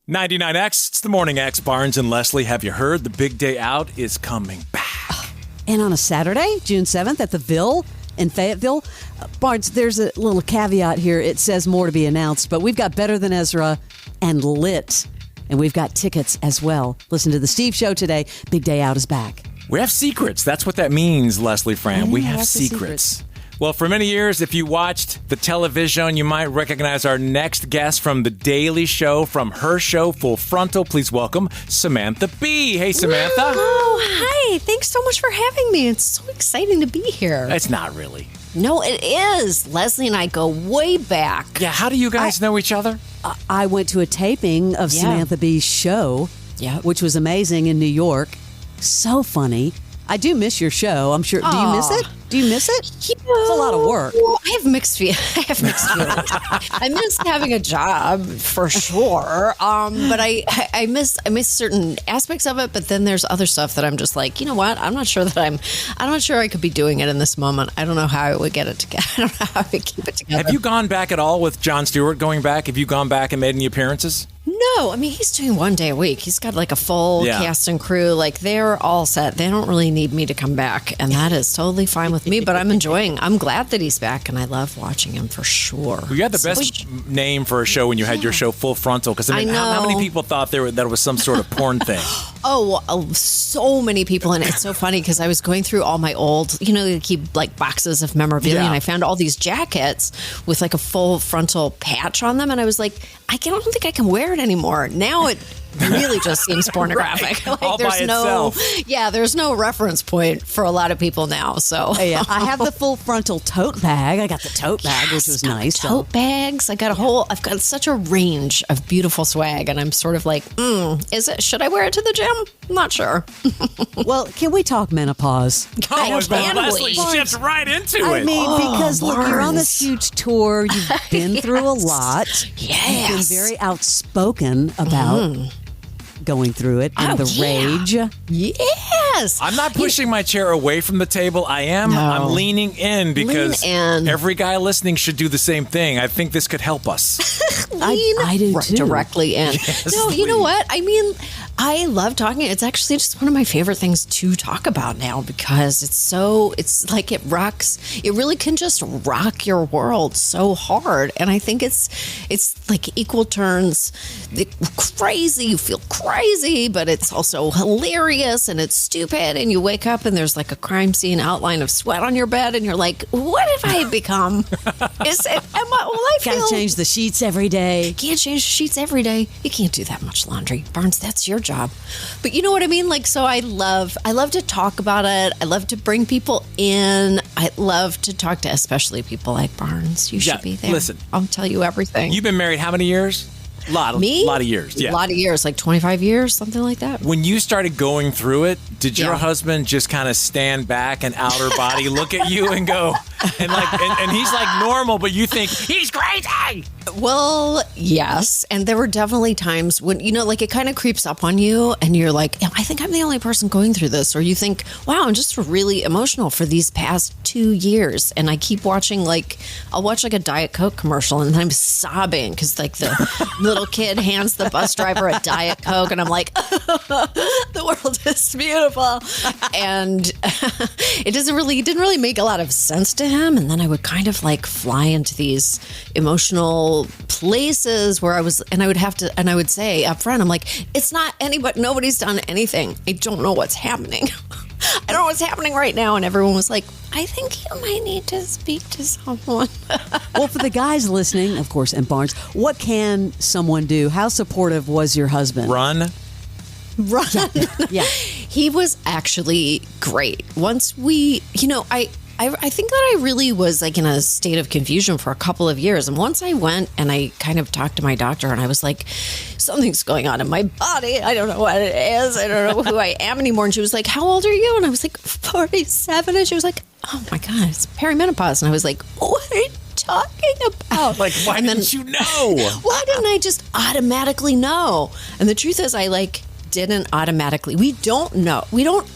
99X, it's the Morning X. Barnes and Leslie, have you heard? The big day out is coming back. And on a Saturday, June 7th, at the Ville in Fayetteville. Barnes, there's a little caveat here. It says more to be announced, but we've got Better Than Ezra and Lit, and we've got tickets as well. Listen to The Steve Show today. Big day out is back. We have secrets. That's what that means, Leslie Fram. We have secrets. Well, for many years, if you watched the television, you might recognize our next guest from The Daily Show, from her show, Full Frontal. Please welcome Samantha B. Hey, Samantha. Oh, hi. Thanks so much for having me. It's so exciting to be here. It's not really. No, it is. Leslie and I go way back. Yeah, how do you guys know each other? I went to a taping of Samantha B's show, which was amazing in New York. So funny. I do miss your show. I'm sure. Do you miss it? Do you miss it? It's a lot of work. Well, I have mixed feelings. I miss having a job for sure. But I miss certain aspects of it. But then there's other stuff that I'm just like, you know what? I'm not sure I could be doing it in this moment. I don't know how I would get it together. I don't know how I would keep it together. Have you gone back at all with Jon Stewart going back? Have you gone back and made any appearances? No, I mean, he's doing one day a week. He's got like a full cast and crew. Like, they're all set. They don't really need me to come back. And that is totally fine with me. But I'm glad that he's back. And I love watching him for sure. Well, you had the best name for a show when you had your show Full Frontal. Because I mean, how many people thought that it was some sort of porn thing? So many people. And it's so funny because I was going through all my old, they keep like boxes of memorabilia. And I found all these jackets with like a full frontal patch on them. And I was like, I don't think I can wear it anymore. Now it really just seems pornographic. Right. All by itself. There's no reference point for a lot of people now. So I have the full frontal tote bag. I got the tote bag, which was nice. Tote bags. I've got such a range of beautiful swag, and I'm sort of like, should I wear it to the gym? I'm not sure. Well, can we talk menopause? Leslie shifts right into it. I mean, because look, you're on this huge tour. You've been through a lot. Yes. You've been very outspoken about going through it and the rage. Yes. I'm not pushing my chair away from the table. I'm leaning in because every guy listening should do the same thing. I think this could help us. I do too. Directly in. Yes, no, you know what? I mean, I love talking. It's actually just one of my favorite things to talk about now because it's like it rocks. It really can just rock your world so hard. And I think it's like equal turns crazy. You feel crazy, but it's also hilarious and it's stupid. And you wake up and there's like a crime scene outline of sweat on your bed. And you're like, what have I become? Gotta change the sheets every day. You can't change the sheets every day. You can't do that much laundry. Barnes, that's your job. But you know what I mean? Like, so I love to talk about it. I love to bring people in. I love to talk to especially people like Barnes. You should be there. Listen. I'll tell you everything. You've been married how many years? Me? A lot of years. Yeah. A lot of years, like 25 years, something like that. When you started going through it, did your husband just kind of stand back and outer body look at you and go, and he's like normal, but you think he's crazy? Well, yes. And there were definitely times when, like it kind of creeps up on you and you're like, I think I'm the only person going through this. Or you think, wow, I'm just really emotional for these past 2 years. And I keep watching, I'll watch a Diet Coke commercial and I'm sobbing because the little kid hands the bus driver a Diet Coke. And I'm like, the world is beautiful. And it didn't really make a lot of sense to him. And then I would kind of fly into these emotional places where I would say up front, I'm like, it's not anybody, nobody's done anything. I don't know what's happening. I don't know what's happening right now. And everyone was like, I think you might need to speak to someone. Well, for the guys listening, of course, and Barnes, what can someone do? How supportive was your husband? Run. Yeah. He was actually great. Once we, I think that I really was in a state of confusion for a couple of years. And once I went and I kind of talked to my doctor and I was like, something's going on in my body. I don't know what it is. I don't know who I am anymore. And she was like, how old are you? And I was like, 47. And she was like, oh my God, it's perimenopause. And I was like, what are you talking about? Why didn't you know? Why didn't I just automatically know? And the truth is didn't automatically. We don't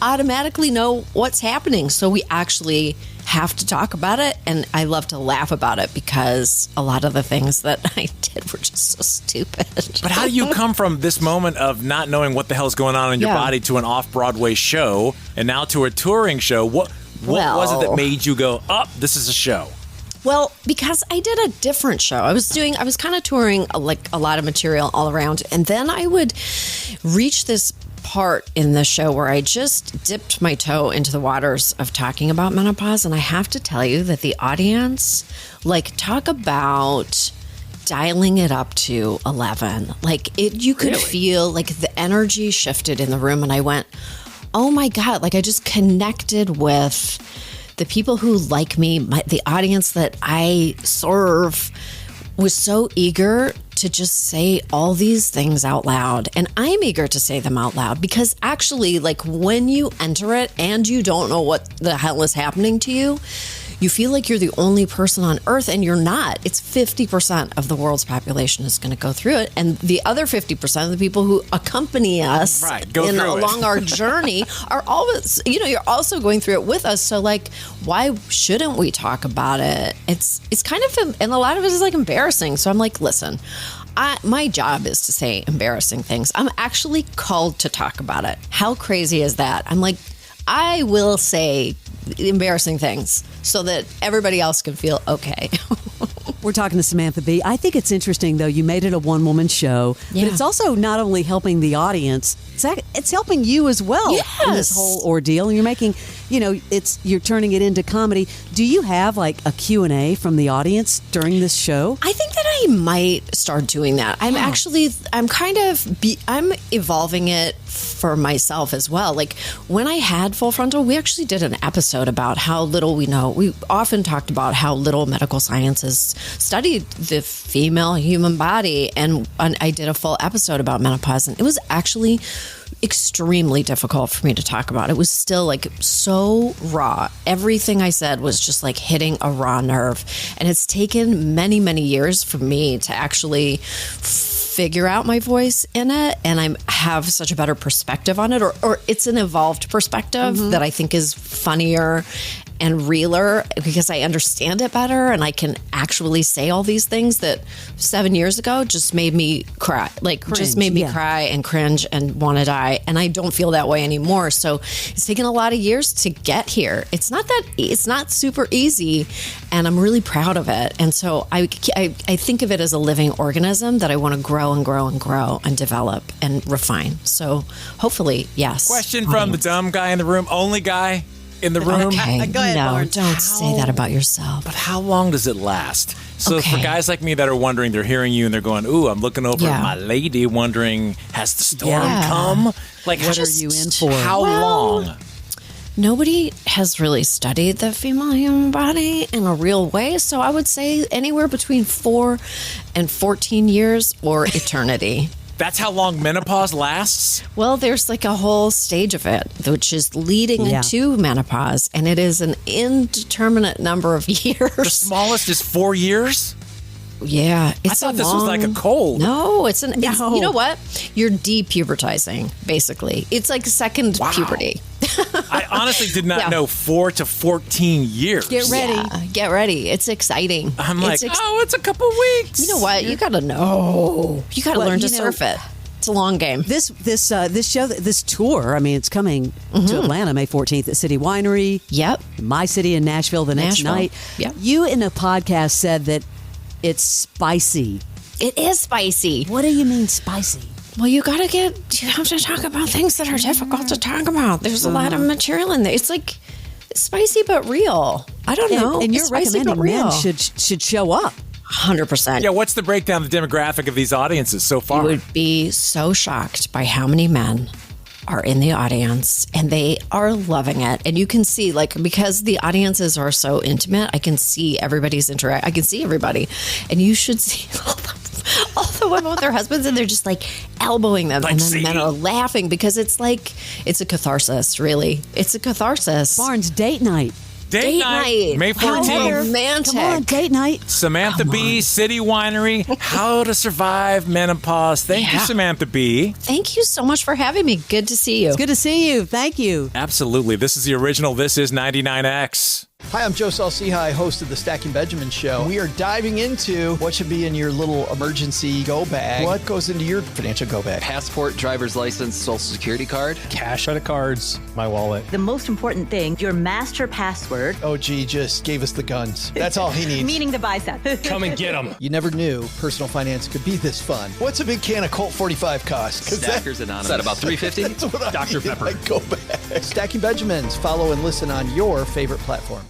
automatically know what's happening. So we actually have to talk about it, and I love to laugh about it because a lot of the things that I did were just so stupid. But how do you come from this moment of not knowing what the hell's going on in your body to an off-Broadway show and now to a touring show? What was it that made you go, this is a show? Well, because I did a different show. I was kind of touring like a lot of material all around. And then I would reach this part in the show where I just dipped my toe into the waters of talking about menopause. And I have to tell you that the audience, like, talk about dialing it up to 11. Like, you could feel like the energy shifted in the room. And I went, oh my God, like I just connected with the people who like me, the audience that I serve was so eager to just say all these things out loud. And I'm eager to say them out loud because actually, like, when you enter it and you don't know what the hell is happening to you, you feel like you're the only person on earth, and you're not. It's 50% of the world's population is going to go through it. And the other 50% of the people who accompany us along our journey are always, you're also going through it with us. So, like, why shouldn't we talk about it? It's kind of, and a lot of it is like embarrassing. So I'm like, listen, my job is to say embarrassing things. I'm actually called to talk about it. How crazy is that? I'm like, I will say embarrassing things so that everybody else can feel okay. We're talking to Samantha Bee. I think it's interesting, though. You made it a one-woman show, but it's also not only helping the audience, it's helping you as well in this whole ordeal. And you're making, you're turning it into comedy. Do you have like a Q&A from the audience during this show? I think that I might start doing that. I'm I'm evolving it for myself as well. Like when I had Full Frontal, we actually did an episode about how little we know. We often talked about how little medical science has studied the female human body. And I did a full episode about menopause, and it was actually extremely difficult for me to talk about. It was still like so raw. Everything I said was just like hitting a raw nerve. And it's taken many, many years for me to actually figure out my voice in it, and I have such a better perspective on it, or it's an evolved perspective that I think is funnier and realer because I understand it better, and I can actually say all these things that 7 years ago just made me cry, cry and cringe and want to die. And I don't feel that way anymore. So it's taken a lot of years to get here. It's not super easy, and I'm really proud of it. And so I think of it as a living organism that I want to grow and grow and grow and develop and refine. So hopefully, yes. Question from the dumb guy in the room, only guy in the room. Okay. Go ahead, no, Lauren. don't say that about yourself. But how long does it last? So for guys like me that are wondering, they're hearing you and they're going, ooh, I'm looking over at my lady wondering, has the storm come? Like, what are you in for? How long? Nobody has really studied the female human body in a real way. So I would say anywhere between 4 and 14 years or eternity. That's how long menopause lasts? Well, there's like a whole stage of it, which is leading into menopause, and it is an indeterminate number of years. The smallest is 4 years? Yeah. I thought this was like a cold. No, it's you know what? You're depubertizing, basically. It's like second puberty. I honestly did not know 4 to 14 years. Get ready. Yeah, get ready. It's exciting. I'm like, it's a couple weeks. You know what? You got to know. You got to learn to surf it. It's a long game. This show, this tour, I mean, it's coming to Atlanta May 14th at City Winery. Yep. My city in Nashville the next night. Yep. You in a podcast said that it's spicy. It is spicy. What do you mean spicy? Well, you have to talk about things that are difficult to talk about. There's a lot of material in there. It's like spicy but real. I don't know. And you're recommending men should show up. 100%. Yeah, what's the breakdown of the demographic of these audiences so far? You would be so shocked by how many men are in the audience, and they are loving it. And you can see, like, because the audiences are so intimate, I can see everybody's interact. I can see everybody, and you should see all the women with their husbands, and they're just like elbowing them, and then men are laughing because it's a catharsis. Really, it's a catharsis. Barnes date night. Date night. May 14th. How romantic. Come on, date night. Samantha Bee, City Winery, How to Survive Menopause. Thank you, Samantha Bee. Thank you so much for having me. Good to see you. It's good to see you. Thank you. Absolutely. This is the original. This is 99X. Hi, I'm Joe Salciha, host of the Stacking Benjamin Show. We are diving into what should be in your little emergency go bag. What goes into your financial go bag? Passport, driver's license, social security card. Cash out of cards, my wallet. The most important thing, your master password. OG just gave us the guns. That's all he needs. Meaning the bicep. Come and get them. You never knew personal finance could be this fun. What's a big can of Colt 45 cost? Stackers Anonymous. Is that about $3.50? That's what I Dr. need, Pepper. my go bag. Stacking Benjamins. Follow and listen on your favorite platform.